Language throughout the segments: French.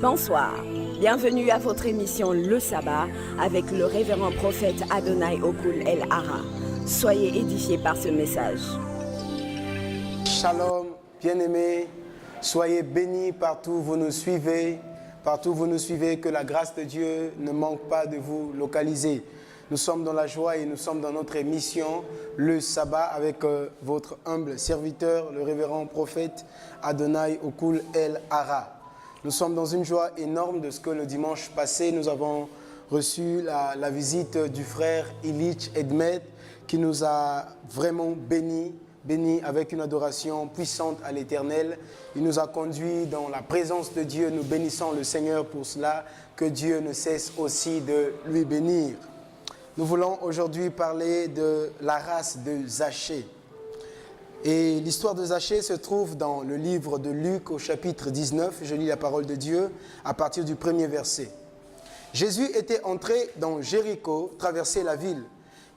Bonsoir, bienvenue à votre émission Le Sabbat avec le révérend prophète Adonai Okul El Hara. Soyez édifiés par ce message. Shalom, bien-aimés, soyez bénis partout où vous nous suivez. Partout où vous nous suivez, que la grâce de Dieu ne manque pas de vous localiser. Nous sommes dans la joie et nous sommes dans notre émission Le Sabbat avec votre humble serviteur, le révérend prophète Adonai Okul El Hara. Nous sommes dans une joie énorme de ce que le dimanche passé, nous avons reçu la visite du frère Illich Edmet qui nous a vraiment bénis avec une adoration puissante à l'Éternel. Il nous a conduits dans la présence de Dieu. Nous bénissons le Seigneur pour cela. Que Dieu ne cesse aussi de lui bénir. Nous voulons aujourd'hui parler de la race de Zachée. Et l'histoire de Zachée se trouve dans le livre de Luc au chapitre 19. Je lis la parole de Dieu à partir du premier verset. Jésus était entré dans Jéricho, traversait la ville.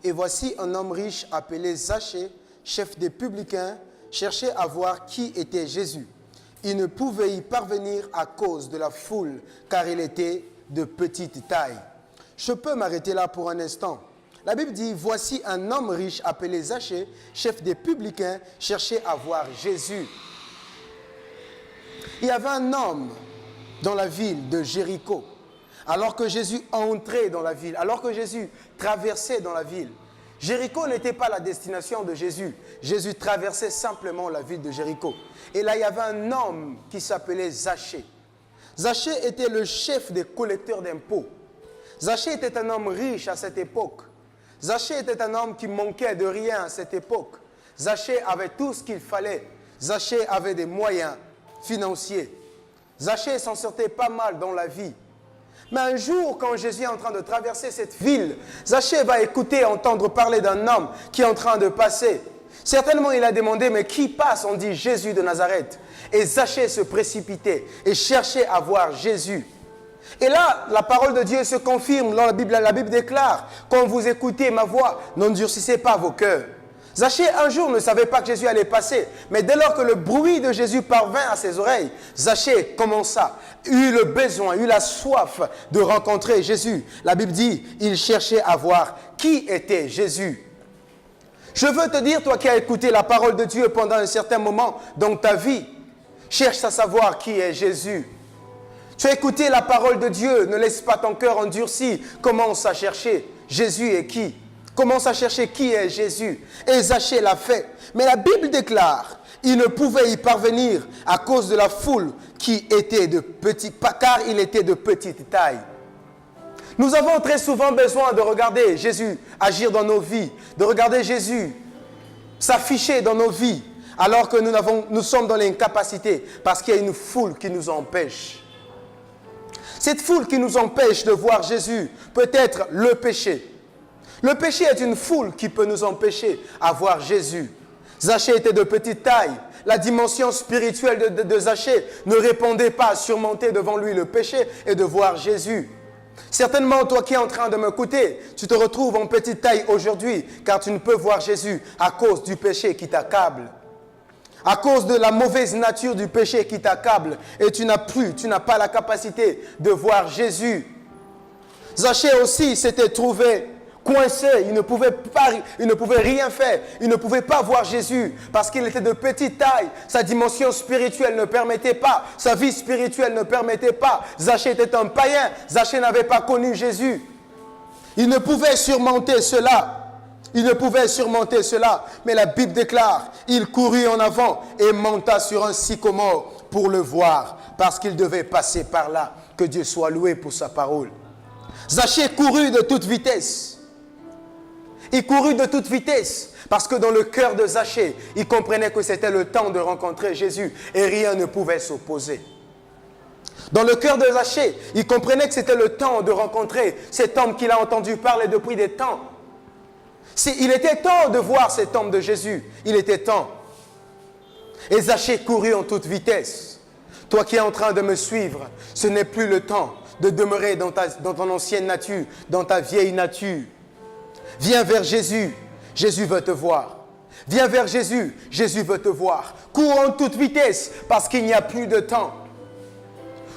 Et voici un homme riche appelé Zachée, chef des publicains, cherchait à voir qui était Jésus. Il ne pouvait y parvenir à cause de la foule, car il était de petite taille. Je peux m'arrêter là pour un instant. La Bible dit, voici un homme riche appelé Zachée, chef des publicains, cherchait à voir Jésus. Il y avait un homme dans la ville de Jéricho. Alors que Jésus entrait dans la ville, alors que Jésus traversait dans la ville, Jéricho n'était pas la destination de Jésus. Jésus traversait simplement la ville de Jéricho. Et là, il y avait un homme qui s'appelait Zachée. Zachée était le chef des collecteurs d'impôts. Zachée était un homme riche à cette époque. Zachée était un homme qui manquait de rien à cette époque. Zachée avait tout ce qu'il fallait. Zachée avait des moyens financiers. Zachée s'en sortait pas mal dans la vie. Mais un jour, quand Jésus est en train de traverser cette ville, Zachée va écouter, entendre parler d'un homme qui est en train de passer. Certainement, il a demandé, mais qui passe? On dit Jésus de Nazareth. Et Zachée se précipitait et cherchait à voir Jésus. Et là, la parole de Dieu se confirme dans la Bible. La Bible déclare, quand vous écoutez ma voix, n'endurcissez pas vos cœurs. Zachée, un jour, ne savait pas que Jésus allait passer. Mais dès lors que le bruit de Jésus parvint à ses oreilles, Zachée eut le besoin, eut la soif de rencontrer Jésus. La Bible dit, il cherchait à voir qui était Jésus. Je veux te dire, toi qui as écouté la parole de Dieu pendant un certain moment dans ta vie, cherche à savoir qui est Jésus. Tu as écouté la parole de Dieu, ne laisse pas ton cœur endurci, commence à chercher Jésus est qui? Commence à chercher qui est Jésus. Et Zachée l'a fait. Mais la Bible déclare, il ne pouvait y parvenir à cause de la foule car il était de petite taille. Nous avons très souvent besoin de regarder Jésus agir dans nos vies, de regarder Jésus s'afficher dans nos vies, alors que nous sommes dans l'incapacité, parce qu'il y a une foule qui nous empêche. Cette foule qui nous empêche de voir Jésus peut être le péché. Le péché est une foule qui peut nous empêcher à voir Jésus. Zachée était de petite taille. La dimension spirituelle de Zachée ne répondait pas à surmonter devant lui le péché et de voir Jésus. Certainement, toi qui es en train de m'écouter, tu te retrouves en petite taille aujourd'hui car tu ne peux voir Jésus à cause du péché qui t'accable. À cause de la mauvaise nature du péché qui t'accable et tu n'as pas la capacité de voir Jésus. Zachée aussi s'était trouvé coincé, il ne pouvait rien faire, il ne pouvait pas voir Jésus parce qu'il était de petite taille, sa dimension spirituelle ne permettait pas, sa vie spirituelle ne permettait pas. Zachée était un païen, Zachée n'avait pas connu Jésus. Il ne pouvait surmonter cela. Mais la Bible déclare, il courut en avant et monta sur un sycomore pour le voir, parce qu'il devait passer par là. Que Dieu soit loué pour sa parole. Zachée courut de toute vitesse. Il courut de toute vitesse, parce que dans le cœur de Zachée, il comprenait que c'était le temps de rencontrer Jésus et rien ne pouvait s'opposer. Dans le cœur de Zachée, il comprenait que c'était le temps de rencontrer cet homme qu'il a entendu parler depuis des temps. Il était temps de voir cet homme de Jésus. Il était temps. Et Zachée courut en toute vitesse. Toi qui es en train de me suivre, ce n'est plus le temps de demeurer dans ton ancienne nature, dans ta vieille nature. Viens vers Jésus. Jésus veut te voir. Viens vers Jésus. Jésus veut te voir. Cours en toute vitesse parce qu'il n'y a plus de temps.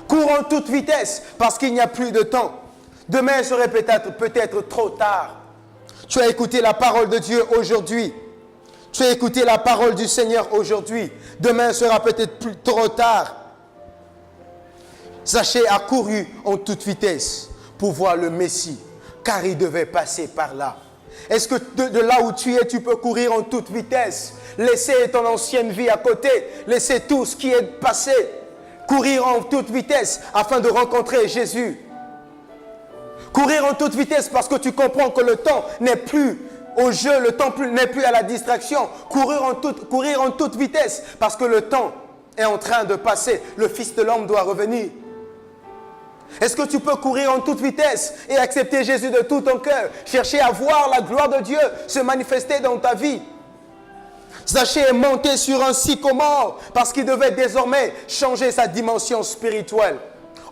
Cours en toute vitesse parce qu'il n'y a plus de temps. Demain serait peut-être trop tard. Tu as écouté la parole de Dieu aujourd'hui. Tu as écouté la parole du Seigneur aujourd'hui. Demain sera peut-être plus trop tard. Zachée a couru en toute vitesse pour voir le Messie, car il devait passer par là. Est-ce que de là où tu es, tu peux courir en toute vitesse? Laisser ton ancienne vie à côté, laisser tout ce qui est passé, courir en toute vitesse afin de rencontrer Jésus. Courir en toute vitesse parce que tu comprends que le temps n'est plus au jeu, le temps n'est plus à la distraction. Courir en toute vitesse parce que le temps est en train de passer. Le Fils de l'homme doit revenir. Est-ce que tu peux courir en toute vitesse et accepter Jésus de tout ton cœur, chercher à voir la gloire de Dieu se manifester dans ta vie? Zachée est monté sur un sycomore parce qu'il devait désormais changer sa dimension spirituelle.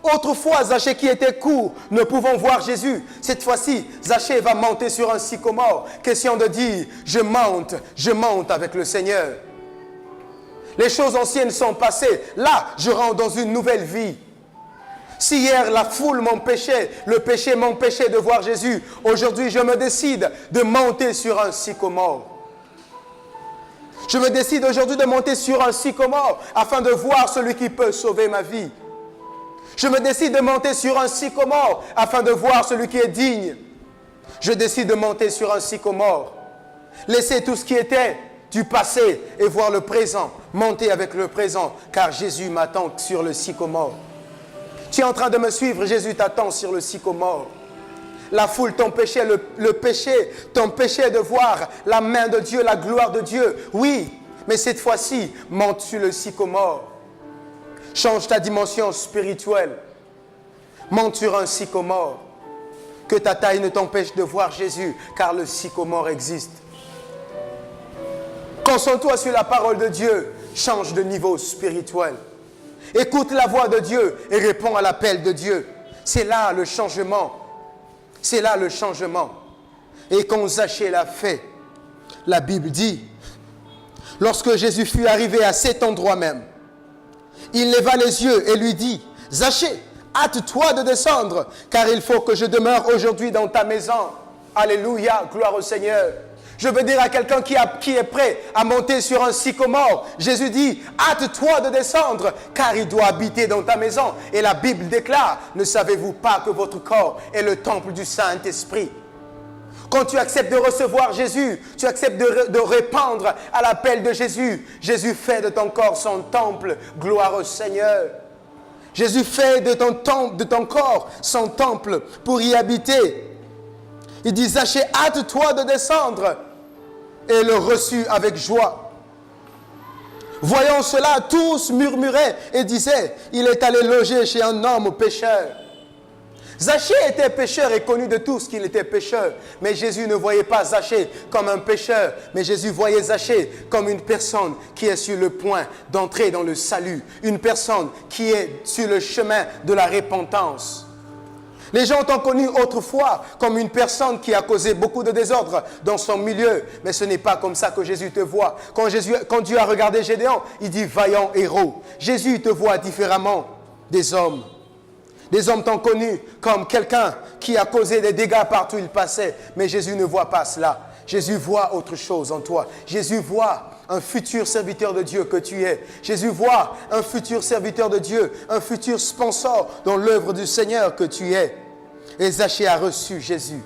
Autrefois, Zachée qui était court, ne pouvant voir Jésus. Cette fois-ci, Zachée va monter sur un sycomore. Question de dire, je monte avec le Seigneur. Les choses anciennes sont passées. Là, je rentre dans une nouvelle vie. Si hier la foule m'empêchait, le péché m'empêchait de voir Jésus, aujourd'hui je me décide de monter sur un sycomore. Je me décide aujourd'hui de monter sur un sycomore afin de voir celui qui peut sauver ma vie. Je me décide de monter sur un sycomore afin de voir celui qui est digne. Je décide de monter sur un sycomore. Laisser tout ce qui était du passé et voir le présent. Monter avec le présent car Jésus m'attend sur le sycomore. Tu es en train de me suivre, Jésus t'attend sur le sycomore. La foule t'empêchait, le péché t'empêchait de voir la main de Dieu, la gloire de Dieu. Oui, mais cette fois-ci, monte sur le sycomore. Change ta dimension spirituelle. Monte sur un sycomore. Que ta taille ne t'empêche de voir Jésus, car le sycomore existe. Concentre-toi sur la parole de Dieu. Change de niveau spirituel. Écoute la voix de Dieu et réponds à l'appel de Dieu. C'est là le changement. C'est là le changement. Et quand Zachée l'a fait, la Bible dit, lorsque Jésus fut arrivé à cet endroit même, il leva les yeux et lui dit, Zachée, hâte-toi de descendre, car il faut que je demeure aujourd'hui dans ta maison. Alléluia, gloire au Seigneur. Je veux dire à quelqu'un qui est prêt à monter sur un sycomore, Jésus dit, hâte-toi de descendre, car il doit habiter dans ta maison. Et la Bible déclare, ne savez-vous pas que votre corps est le temple du Saint-Esprit? Quand tu acceptes de recevoir Jésus, tu acceptes de répondre à l'appel de Jésus. Jésus fait de ton corps son temple, gloire au Seigneur. Jésus fait de ton corps son temple pour y habiter. Il dit, Zachée, hâte-toi de descendre. Et le reçut avec joie. Voyant cela, tous murmuraient et disaient, il est allé loger chez un homme pécheur. Zachée était pécheur et connu de tous qu'il était pécheur. Mais Jésus ne voyait pas Zachée comme un pécheur, mais Jésus voyait Zachée comme une personne qui est sur le point d'entrer dans le salut. Une personne qui est sur le chemin de la repentance. Les gens t'ont connu autrefois comme une personne qui a causé beaucoup de désordre dans son milieu. Mais ce n'est pas comme ça que Jésus te voit. Quand Dieu a regardé Gédéon, il dit vaillant héros. Jésus te voit différemment des hommes. Les hommes t'ont connu comme quelqu'un qui a causé des dégâts partout où il passait. Mais Jésus ne voit pas cela. Jésus voit autre chose en toi. Jésus voit un futur serviteur de Dieu que tu es. Jésus voit un futur serviteur de Dieu, un futur sponsor dans l'œuvre du Seigneur que tu es. Et Zachée a reçu Jésus.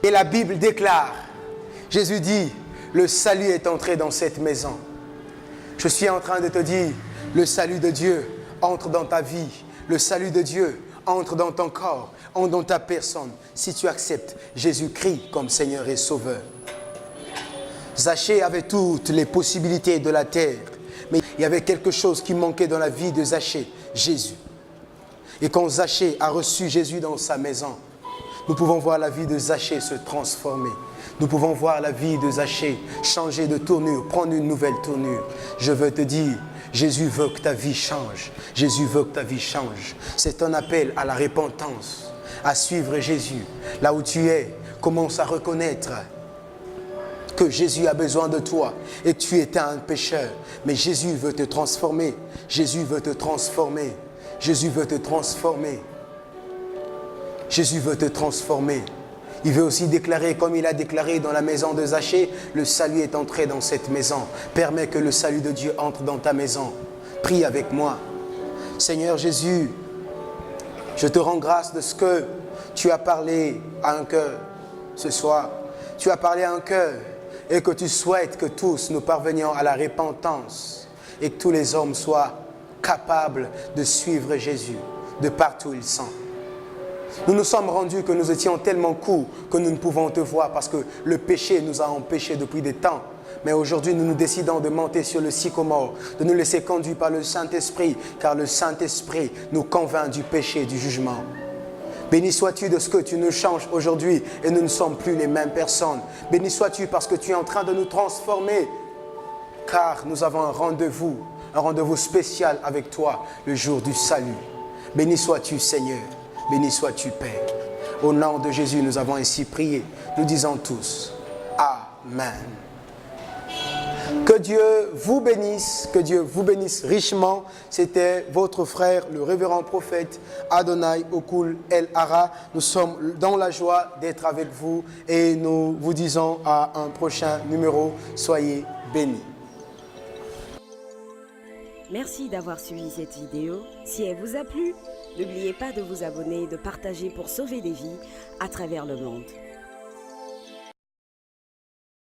Et la Bible déclare, Jésus dit, le salut est entré dans cette maison. Je suis en train de te dire, le salut de Dieu entre dans ta vie. Le salut de Dieu entre dans ton corps, entre dans ta personne, si tu acceptes Jésus-Christ comme Seigneur et Sauveur. Zachée avait toutes les possibilités de la terre, mais il y avait quelque chose qui manquait dans la vie de Zachée, Jésus. Et quand Zachée a reçu Jésus dans sa maison, nous pouvons voir la vie de Zachée se transformer. Nous pouvons voir la vie de Zachée changer de tournure, prendre une nouvelle tournure. Je veux te dire, Jésus veut que ta vie change. Jésus veut que ta vie change. C'est un appel à la repentance, à suivre Jésus. Là où tu es, commence à reconnaître que Jésus a besoin de toi et tu étais un pécheur. Mais Jésus veut te transformer. Jésus veut te transformer. Jésus veut te transformer. Jésus veut te transformer. Il veut aussi déclarer, comme il a déclaré dans la maison de Zachée, le salut est entré dans cette maison. Permets que le salut de Dieu entre dans ta maison. Prie avec moi. Seigneur Jésus, je te rends grâce de ce que tu as parlé à un cœur ce soir. Tu as parlé à un cœur et que tu souhaites que tous nous parvenions à la repentance et que tous les hommes soient capables de suivre Jésus de partout où ils sont. Nous nous sommes rendus que nous étions tellement courts que nous ne pouvons te voir parce que le péché nous a empêchés depuis des temps. Mais aujourd'hui, nous nous décidons de monter sur le sycomore, de nous laisser conduire par le Saint-Esprit, car le Saint-Esprit nous convainc du péché et du jugement. Béni sois-tu de ce que tu nous changes aujourd'hui et nous ne sommes plus les mêmes personnes. Béni sois-tu parce que tu es en train de nous transformer, car nous avons un rendez-vous spécial avec toi le jour du salut. Béni sois-tu, Seigneur. Béni sois-tu, Père. Au nom de Jésus, nous avons ainsi prié. Nous disons tous, Amen. Que Dieu vous bénisse richement. C'était votre frère, le révérend prophète Adonai Okul El Hara. Nous sommes dans la joie d'être avec vous et nous vous disons à un prochain numéro. Soyez bénis. Merci d'avoir suivi cette vidéo. Si elle vous a plu, n'oubliez pas de vous abonner et de partager pour sauver des vies à travers le monde.